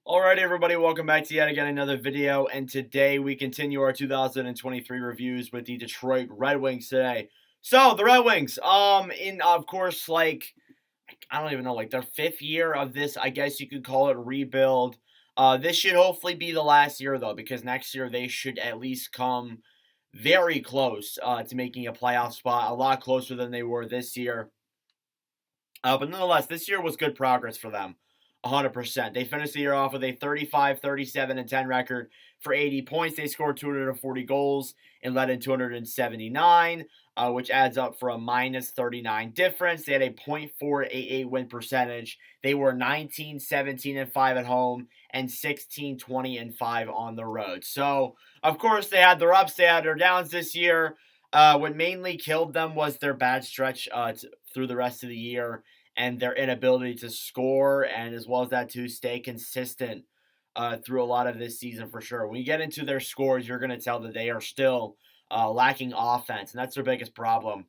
Alright everybody, welcome back to yet again another video, and today we continue our 2023 reviews with the Detroit Red Wings today. So, the Red Wings, in, of course, I don't even know, their 5th year of this, I guess you could call it, rebuild. This should hopefully be the last year, though, because next year they should at least come very close to making a playoff spot, a lot closer than they were this year. But nonetheless, this year was good progress for them. 100%. They finished the year off with a 35, 37, and 10 record for 80 points. They scored 240 goals and led in 279, which adds up for a minus 39 difference. They had a .488 win percentage. They were 19, 17, and 5 at home and 16, 20, and 5 on the road. So, of course, they had their ups, they had their downs this year. What mainly killed them was their bad stretch through the rest of the year and their inability to score, and as well as that to stay consistent through a lot of this season for sure. When you get into their scores, you're going to tell that they are still lacking offense, and that's their biggest problem,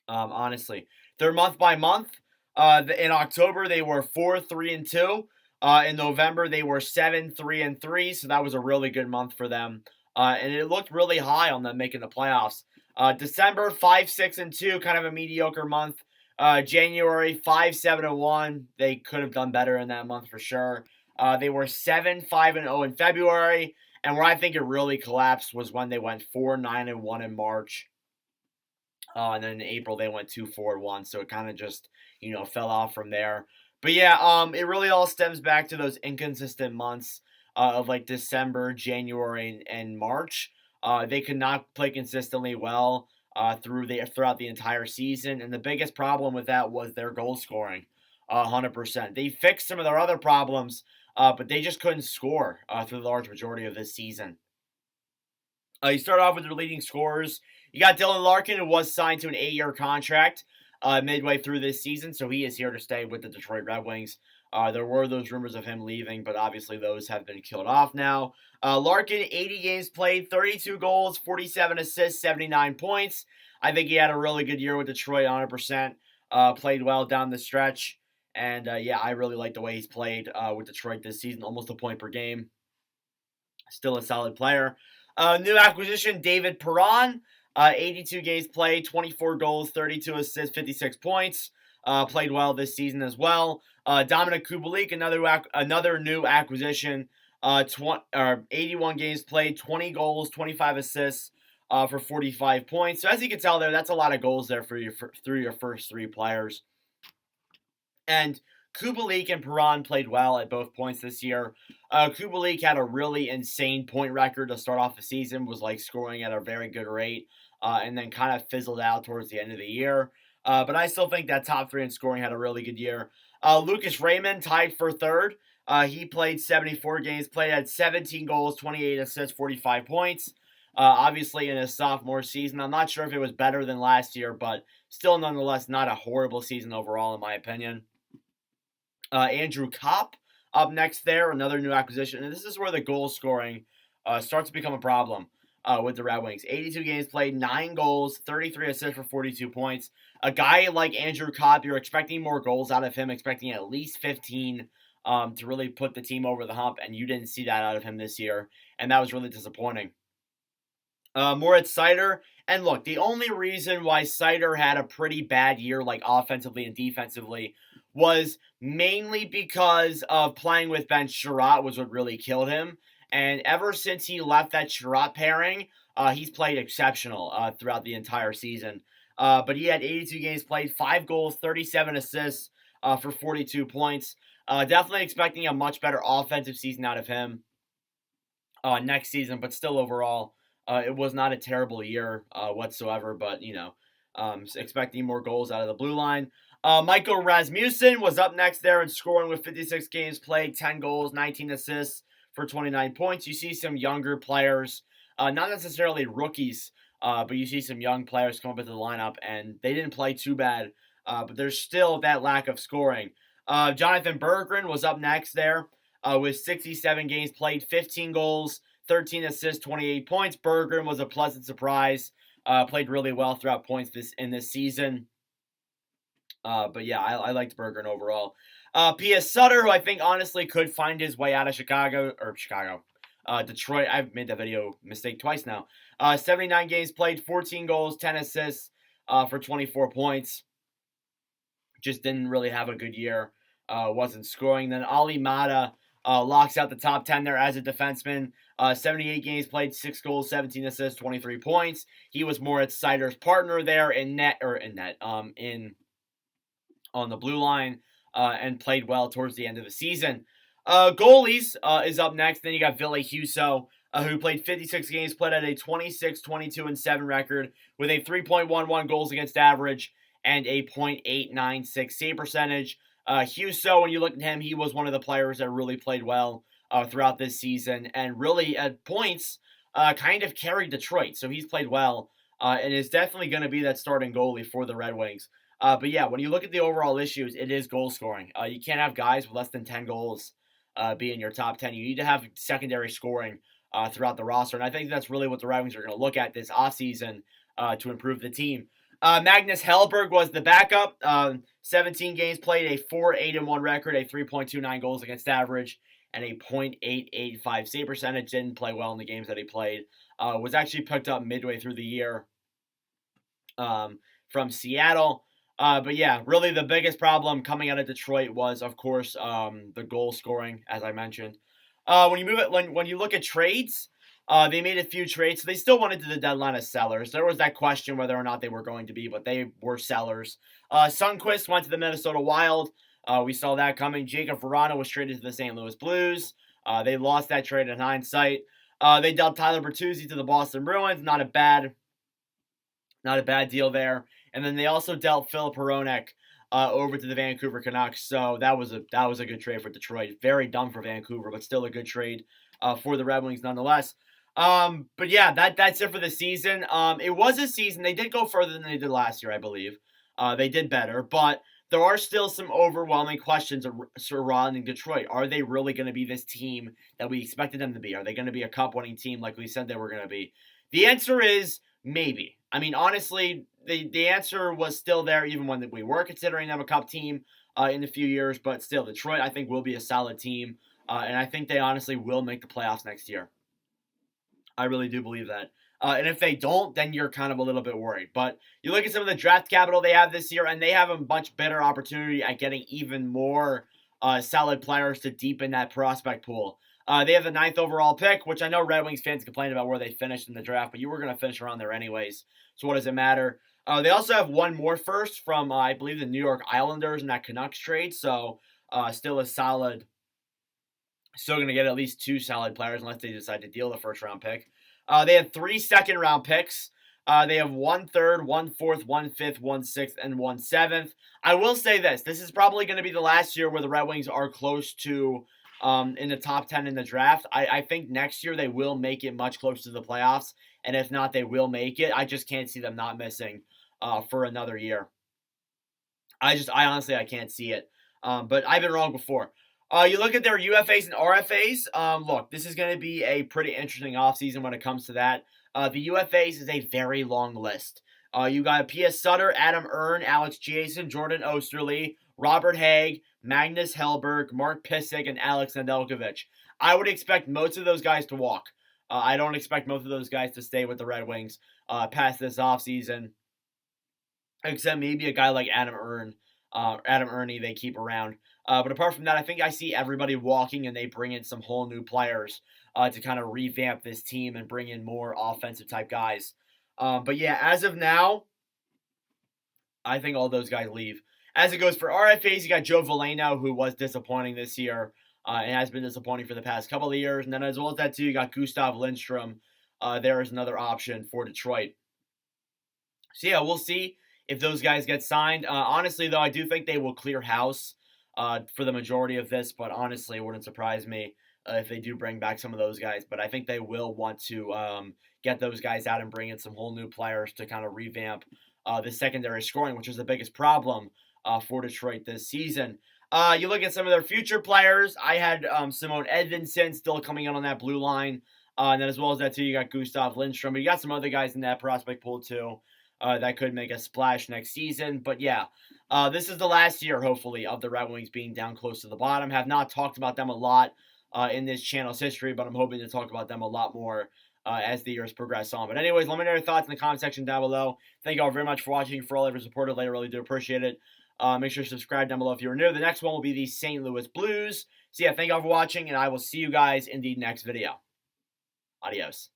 honestly. They're month by month. In October, they were 4-3-2. In November, they were 7-3-3, so that was a really good month for them. And it looked really high on them making the playoffs. December, 5-6-2, kind of a mediocre month. January, 5-7-1. They could have done better in that month for sure. They were 7-5-0 in February. And where I think it really collapsed was when they went 4-9-1 in March. And then in April, they went 2-4-1. So it kind of just, fell off from there. But yeah, it really all stems back to those inconsistent months of December, January, and March. They could not play consistently well throughout the entire season, and the biggest problem with that was their goal scoring, 100%. They fixed some of their other problems, but they just couldn't score through the large majority of this season. You start off with their leading scorers. You got Dylan Larkin, who was signed to an 8-year contract midway through this season, so he is here to stay with the Detroit Red Wings. There were those rumors of him leaving, but obviously those have been killed off now. Larkin, 80 games played, 32 goals, 47 assists, 79 points. I think he had a really good year with Detroit, 100%. Played well down the stretch. And, yeah, I really like the way he's played with Detroit this season, almost a point per game. Still a solid player. New acquisition, David Perron. 82 games played, 24 goals, 32 assists, 56 points. Played well this season as well. Dominic Kubalik, another new acquisition. 81 games played, 20 goals, 25 assists for 45 points. So as you can tell there, that's a lot of goals there through your first three players. And Kubalik and Perron played well at both points this year. Kubalik had a really insane point record to start off the season, was scoring at a very good rate, and then kind of fizzled out towards the end of the year. But I still think that top three in scoring had a really good year. Lucas Raymond tied for third. He played 74 games, played at 17 goals, 28 assists, 45 points. Obviously in his sophomore season. I'm not sure if it was better than last year, but still nonetheless not a horrible season overall in my opinion. Andrew Kopp up next there, another new acquisition. And this is where the goal scoring starts to become a problem with the Red Wings. 82 games played, 9 goals, 33 assists for 42 points. A guy like Andrew Kopp, you're expecting more goals out of him, expecting at least 15 to really put the team over the hump, and you didn't see that out of him this year, and that was really disappointing. Moritz Seider, and look, the only reason why Seider had a pretty bad year, offensively and defensively, was mainly because of playing with Ben Sherratt was what really killed him. And ever since he left that Sherratt pairing, he's played exceptional throughout the entire season. But he had 82 games played, 5 goals, 37 assists for 42 points. Definitely expecting a much better offensive season out of him next season, but still overall, it was not a terrible year whatsoever, but, expecting more goals out of the blue line. Michael Rasmussen was up next there and scoring with 56 games played, 10 goals, 19 assists for 29 points. You see some younger players, not necessarily rookies, but you see some young players come up into the lineup, and they didn't play too bad, but there's still that lack of scoring. Jonathan Berggren was up next there with 67 games played, 15 goals, 13 assists, 28 points. Berggren was a pleasant surprise. Played really well throughout points in this season. But yeah, I liked Berggren overall. P.S. Sutter, who I think honestly could find his way out of Detroit. I've made that video mistake twice now. 79 games played, 14 goals, 10 assists for 24 points. Just didn't really have a good year. Wasn't scoring. Then Ali Mata locks out the top 10 there as a defenseman. 78 games played, 6 goals, 17 assists, 23 points. He was more at Sider's partner there in on the blue line and played well towards the end of the season. Goalies is up next. Then you got Ville Husso, who played 56 games, played at a 26, 22, and 7 record with a 3.11 goals against average and a .896 save percentage. Husso, when you look at him, he was one of the players that really played well throughout this season and really at points kind of carried Detroit. So he's played well and is definitely going to be that starting goalie for the Red Wings. But yeah, when you look at the overall issues, it is goal scoring. You can't have guys with less than 10 goals be in your top 10. You need to have secondary scoring throughout the roster. And I think that's really what the Red Wings are going to look at this offseason to improve the team. Magnus Hellberg was the backup. 17 games played, a 4.8-1 record, a 3.29 goals against average, and a .885 save percentage. Didn't play well in the games that he played. Was actually picked up midway through the year from Seattle. But yeah, really the biggest problem coming out of Detroit was, of course, the goal scoring, as I mentioned. When you look at trades, they made a few trades. So they still went into the deadline as sellers. There was that question whether or not they were going to be, but they were sellers. Sundqvist went to the Minnesota Wild. We saw that coming. Jacob Verano was traded to the St. Louis Blues. They lost that trade in hindsight. They dealt Tyler Bertuzzi to the Boston Bruins. Not a bad deal there. And then they also dealt Filip Hronek over to the Vancouver Canucks. So that was a good trade for Detroit. Very dumb for Vancouver, but still a good trade for the Red Wings nonetheless. But yeah, that's it for the season. It was a season. They did go further than they did last year, I believe. They did better, but there are still some overwhelming questions surrounding Detroit. Are they really going to be this team that we expected them to be? Are they going to be a cup-winning team like we said they were going to be? The answer is maybe. I mean, honestly, the answer was still there even when we were considering them a cup team in a few years. But still, Detroit, I think, will be a solid team. And I think they honestly will make the playoffs next year. I really do believe that. And if they don't, then you're kind of a little bit worried. But you look at some of the draft capital they have this year, and they have a much better opportunity at getting even more solid players to deepen that prospect pool. They have the 9th overall pick, which I know Red Wings fans complain about where they finished in the draft, but you were going to finish around there anyways. So what does it matter? They also have one more first from, I believe, the New York Islanders in that Canucks trade. So still a solid. Still going to get at least 2 solid players unless they decide to deal the first round pick. They have 3 second-round picks. They have 1 third, 1 fourth, 1 fifth, 1 sixth, and 1 seventh. I will say this. This is probably going to be the last year where the Red Wings are close to in the top 10 in the draft. I think next year they will make it much closer to the playoffs. And if not, they will make it. I just can't see them not missing for another year. I honestly, I can't see it. But I've been wrong before. You look at their UFAs and RFAs. Look, this is going to be a pretty interesting offseason when it comes to that. The UFAs is a very long list. You got P.S. Sutter, Adam Ern, Alex Jason, Jordan Osterley, Robert Haig, Magnus Hellberg, Mark Pysyk, and Alex Nedeljkovic. I would expect most of those guys to walk. I don't expect most of those guys to stay with the Red Wings past this offseason, except maybe a guy like Adam Ernie they keep around. But apart from that, I think I see everybody walking and they bring in some whole new players to kind of revamp this team and bring in more offensive type guys. But yeah, as of now, I think all those guys leave. As it goes for RFAs, you got Joe Veleno, who was disappointing this year and has been disappointing for the past couple of years. And then as well as that, too, you got Gustav Lindstrom. There is another option for Detroit. So yeah, we'll see if those guys get signed. Honestly, though, I do think they will clear house for the majority of this, but honestly, it wouldn't surprise me if they do bring back some of those guys. But I think they will want to get those guys out and bring in some whole new players to kind of revamp the secondary scoring, which is the biggest problem for Detroit this season. You look at some of their future players. I had Simone Edvinsson still coming in on that blue line. And then as well as that, too, you got Gustav Lindstrom. But you got some other guys in that prospect pool, too. that could make a splash next season. But yeah, this is the last year, hopefully, of the Red Wings being down close to the bottom. Have not talked about them a lot in this channel's history, but I'm hoping to talk about them a lot more as the years progress on. But anyways, let me know your thoughts in the comment section down below. Thank you all very much for watching, for all of your support. I really do appreciate it. Make sure to subscribe down below if you're new. The next one will be the St. Louis Blues. So yeah, thank you all for watching, and I will see you guys in the next video. Adios.